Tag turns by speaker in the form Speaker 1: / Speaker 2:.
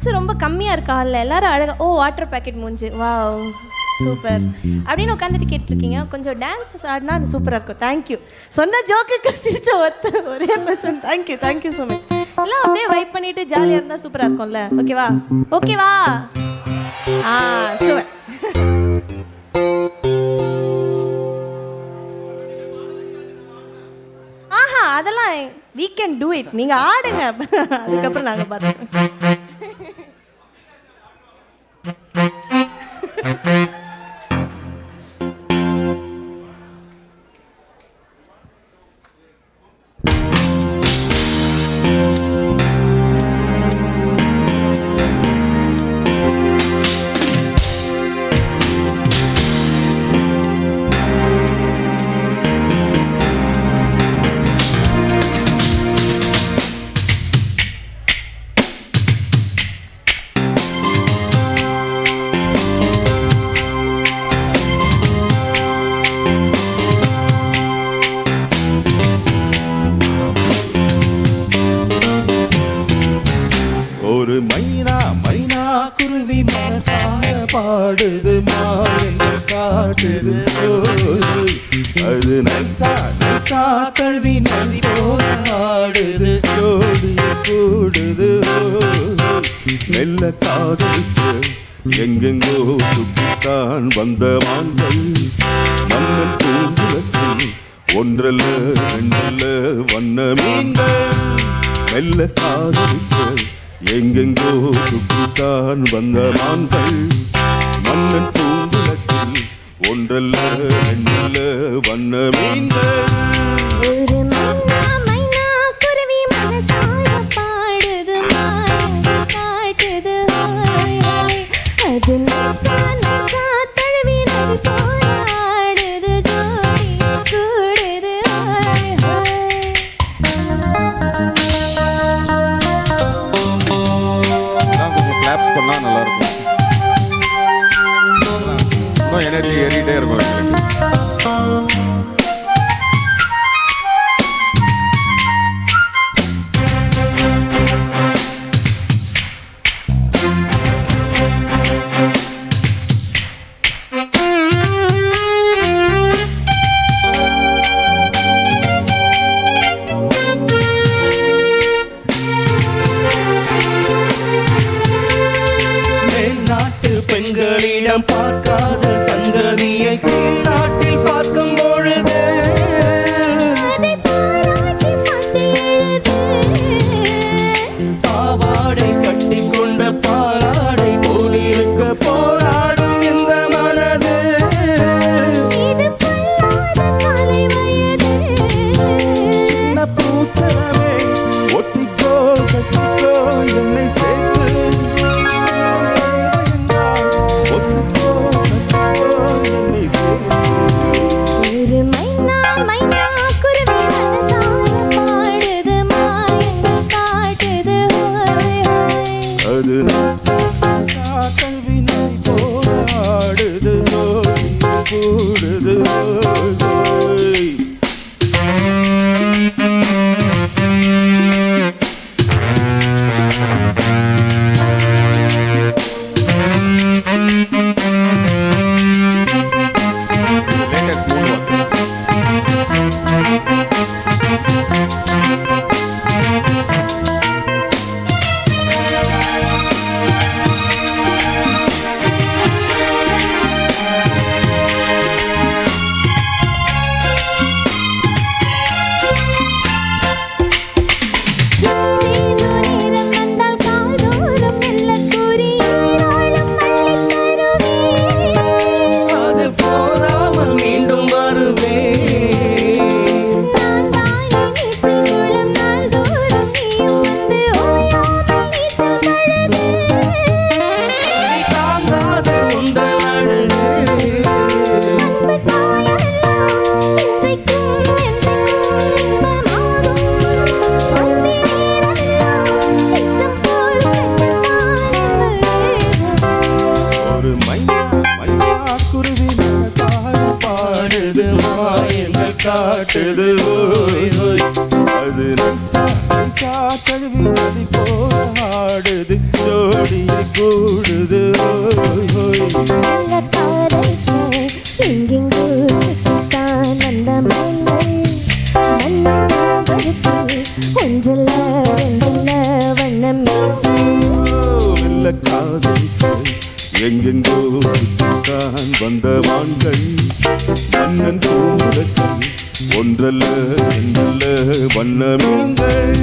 Speaker 1: Marks ரொம்ப கம்மியாக இருக்கா இல்லை எல்லாரும் அழகாக ஓ வாட்டர் பேக்கெட் மூஞ்சி வா சூப்பர் அப்படின்னு உட்காந்துட்டு கேட்டிருக்கீங்க. கொஞ்சம் டான்ஸ் ஆடினா அது சூப்பராக இருக்கும். தேங்க்யூ. சொன்ன ஜோக்குக்கு சிரிச்ச ஒரே பர்சன். Thank you so much. எல்லாம் அப்படியே வைப் பண்ணிட்டு ஜாலியாக இருந்தால் சூப்பராக இருக்கும்ல. ஓகேவா சூப்பர். ஆஹா அதெல்லாம் we can do it. நீங்கள் ஆடுங்க, அதுக்கப்புறம் நாங்கள் பார்த்துக்கோங்க.
Speaker 2: ஒரு மைனா மைனா குருவி மனசார பாடுது மாயங்க காட்டுது அது நைசா நைசா தழுவி நதி போல ஆடுது ஜோடி கூடுது மெல்ல காதலிச்சு எங்கெங்கோ சுற்றித்தான் வந்த மான்கள் மன்னன் பூங்குளத்தில் ஒன்றல்ல ரெண்டல்ல வண்ண மீன்கள் மெல்ல காதலிச்சு எங்கெங்கோ சுற்றித்தான் வந்த மான்கள் மன்னன் பூங்குளத்தில் ஒன்றல்ல ரெண்டல்ல வண்ண மீன்கள்.
Speaker 1: ஒரு மைனா மைனா குருவி மனசார பாடுது மாயங்க காட்டுது அது நைசா நைசா தழுவி நதி போல ஆடுது ஜோடி கூடுது.
Speaker 3: கொஞ்சம் கிளாப்ஸ் பண்ணா நல்லா இருக்கும். இன்னும் எனர்ஜி ஏறிட்டே இருக்கும் எங்களுக்கு.
Speaker 2: பெண்களிடம் பார்க்காத சங்கதியை நாட்டில் பார்க்கும் பொழுது பாவாடை கட்டி கொண்ட பாலாடை போலிருக்க போராடும் இந்த மனது சின்ன பூச்சரமே ஒட்டிக்கோ கட்டிக்கோ என்னை சேர்த்து
Speaker 1: ஒரு மைனா மைனா குருவி மனசார பாடுது மாயங்க காட்டுது
Speaker 2: அது கல்வி நதி போராடுது கூடுது. காட்டுது அது நைசா நைசா தழுவி நதி போல ஆடுது ஜோடி காதலிக்க எங்கெங்கோ தான் வந்த வான்கள் மன்னன் பூமுகத்தில் ஒன்றல்ல என்றல்ல வண்ண மீன்கள்